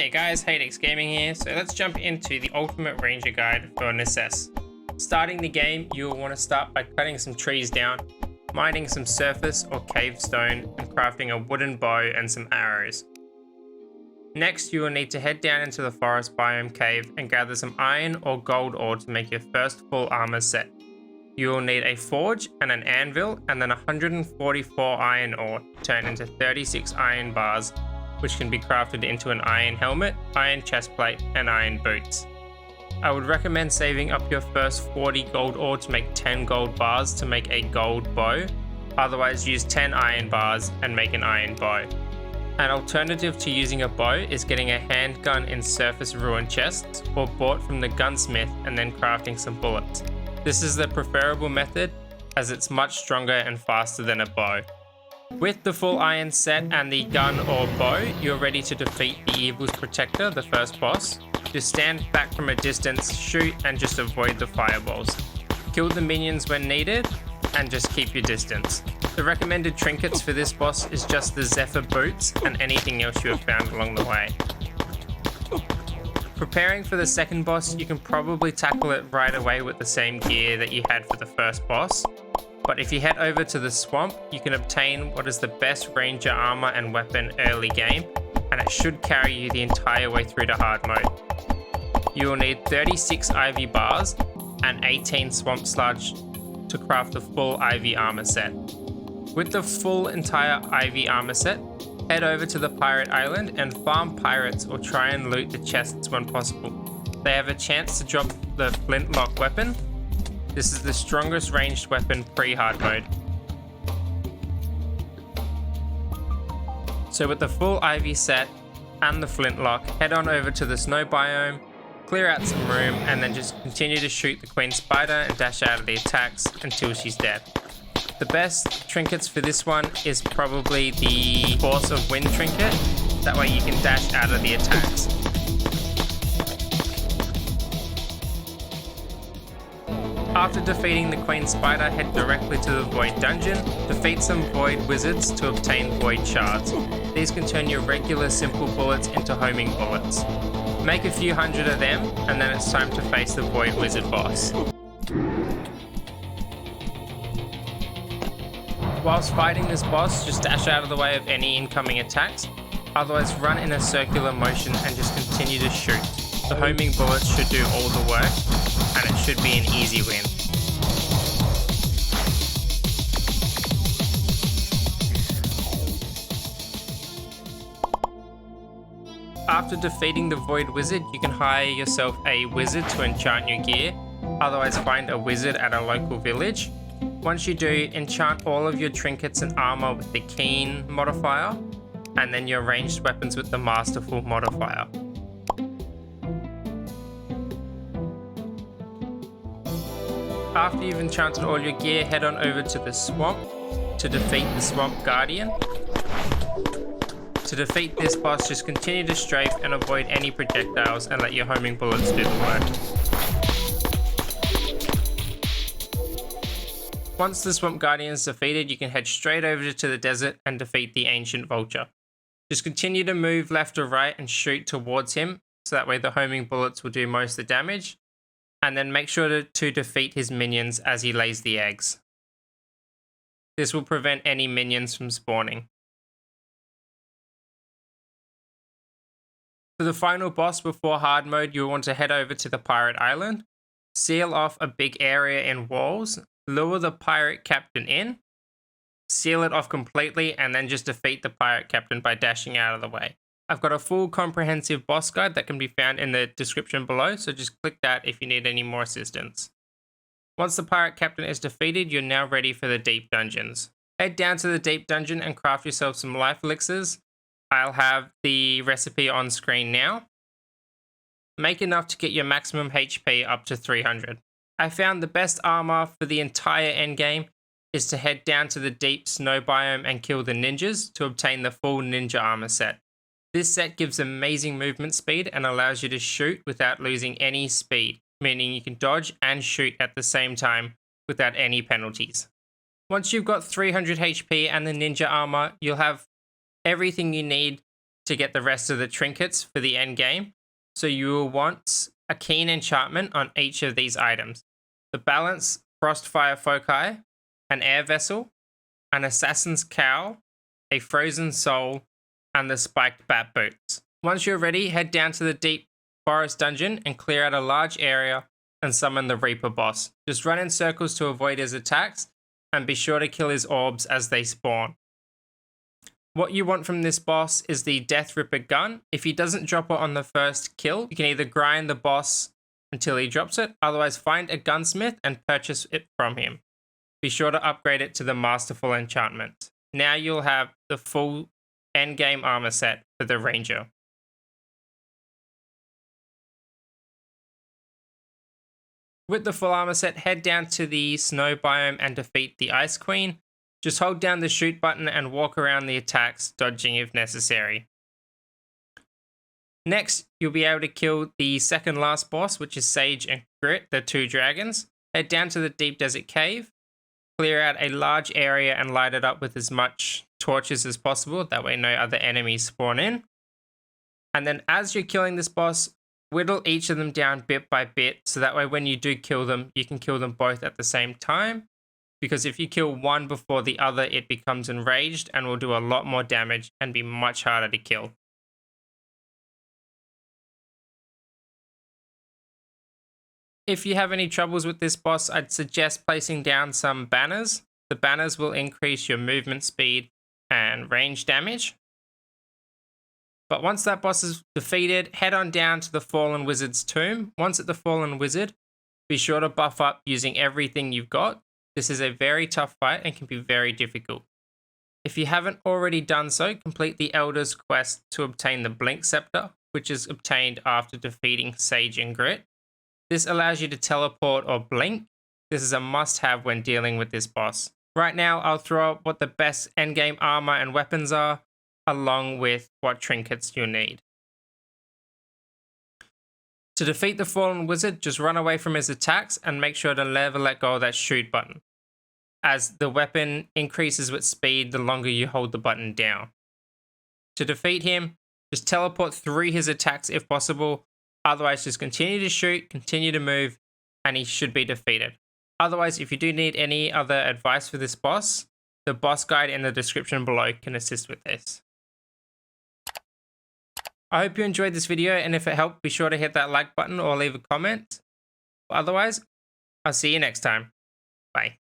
Hey guys, Hadex Gaming here, so let's jump into the Ultimate Ranger Guide for Necess. Starting the game, you'll want to start by cutting some trees down, mining some surface or cave stone, and crafting a wooden bow and some arrows. Next, you will need to head down into the forest biome cave and gather some iron or gold ore to make your first full armor set. You will need a forge and an anvil, and then 144 iron ore to turn into 36 iron bars, which can be crafted into an iron helmet, iron chestplate, and iron boots. I would recommend saving up your first 40 gold ore to make 10 gold bars to make a gold bow, otherwise use 10 iron bars and make an iron bow. An alternative to using a bow is getting a handgun in surface ruin chests or bought from the Gunsmith and then crafting some bullets. This is the preferable method as it's much stronger and faster than a bow. With the full iron set and the gun or bow, you're ready to defeat the Evil's Protector, the first boss. Just stand back from a distance, shoot, and just avoid the fireballs. Kill the minions when needed, and just keep your distance. The recommended trinkets for this boss is just the Zephyr boots and anything else you have found along the way. Preparing for the second boss, you can probably tackle it right away with the same gear that you had for the first boss. But if you head over to the swamp, you can obtain what is the best ranger armor and weapon early game, and it should carry you the entire way through to hard mode. You will need 36 ivy bars and 18 swamp sludge to craft the full ivy armor set. With the full entire ivy armor set, head over to the pirate island and farm pirates or try and loot the chests when possible. They have a chance to drop the Flintlock weapon. This is the strongest ranged weapon pre-hard mode. So with the full ivy set and the Flintlock, head on over to the snow biome, clear out some room, and then just continue to shoot the queen spider and dash out of the attacks until she's dead. The best trinkets for this one is probably the Force of Wind trinket, that way you can dash out of the attacks. After defeating the Queen Spider, head directly to the Void Dungeon, defeat some Void Wizards to obtain Void Shards. These can turn your regular simple bullets into homing bullets. Make a few hundred of them, and then it's time to face the Void Wizard boss. Whilst fighting this boss, just dash out of the way of any incoming attacks, otherwise run in a circular motion and just continue to shoot. The homing bullets should do all the work, and it should be an easy win. After defeating the Void Wizard, you can hire yourself a wizard to enchant your gear, otherwise find a wizard at a local village. Once you do, enchant all of your trinkets and armor with the Keen modifier, and then your ranged weapons with the Masterful modifier. After you've enchanted all your gear, head on over to the swamp to defeat the Swamp Guardian. To defeat this boss, just continue to strafe and avoid any projectiles and let your homing bullets do the work. Once the Swamp Guardian is defeated, you can head straight over to the desert and defeat the Ancient Vulture. Just continue to move left or right and shoot towards him, so that way the homing bullets will do most of the damage. And then make sure to defeat his minions as he lays the eggs. This will prevent any minions from spawning. For the final boss before hard mode, you'll want to head over to the pirate island, seal off a big area in walls, lure the pirate captain in, seal it off completely, and then just defeat the pirate captain by dashing out of the way. I've got a full comprehensive boss guide that can be found in the description below, so just click that if you need any more assistance. Once the pirate captain is defeated, you're now ready for the deep dungeons. Head down to the deep dungeon and craft yourself some life elixirs. I'll have the recipe on screen now. Make enough to get your maximum HP up to 300. I found the best armor for the entire endgame is to head down to the deep snow biome and kill the ninjas to obtain the full ninja armor set. This set gives amazing movement speed and allows you to shoot without losing any speed, meaning you can dodge and shoot at the same time without any penalties. Once you've got 300 HP and the ninja armor, you'll have everything you need to get the rest of the trinkets for the end game. So you will want a keen enchantment on each of these items. The balance, Frostfire Foci, an air vessel, an assassin's cowl, a frozen soul, and the spiked bat boots. Once you're ready, head down to the deep forest dungeon and clear out a large area and summon the Reaper boss. Just run in circles to avoid his attacks and be sure to kill his orbs as they spawn. What you want from this boss is the Death Ripper gun. If he doesn't drop it on the first kill, you can either grind the boss until he drops it, otherwise find a gunsmith and purchase it from him. Be sure to upgrade it to the Masterful Enchantment. Now you'll have the full endgame armor set for the Ranger. With the full armor set, head down to the snow biome and defeat the Ice Queen. Just hold down the shoot button and walk around the attacks, dodging if necessary. Next, you'll be able to kill the second last boss, which is Sage and Grit, the two dragons. Head down to the Deep Desert Cave, clear out a large area and light it up with as much torches as possible. That way no other enemies spawn in. And then as you're killing this boss, whittle each of them down bit by bit, so that way when you do kill them, you can kill them both at the same time. Because if you kill one before the other, it becomes enraged and will do a lot more damage and be much harder to kill. If you have any troubles with this boss, I'd suggest placing down some banners. The banners will increase your movement speed and range damage. But once that boss is defeated, head on down to the Fallen Wizard's tomb. Once at the Fallen Wizard, be sure to buff up using everything you've got. This is a very tough fight and can be very difficult. If you haven't already done so, complete the Elder's quest to obtain the Blink Scepter, which is obtained after defeating Sage and Grit. This allows you to teleport or blink. This is a must-have when dealing with this boss. Right now, I'll throw up what the best endgame armor and weapons are, along with what trinkets you'll need. To defeat the Fallen Wizard, just run away from his attacks and make sure to never let go of that shoot button, as the weapon increases with speed the longer you hold the button down. To defeat him, just teleport through his attacks if possible, otherwise just continue to shoot, continue to move, and he should be defeated. Otherwise, if you do need any other advice for this boss, the boss guide in the description below can assist with this. I hope you enjoyed this video, and if it helped, be sure to hit that like button or leave a comment. Otherwise, I'll see you next time. Bye.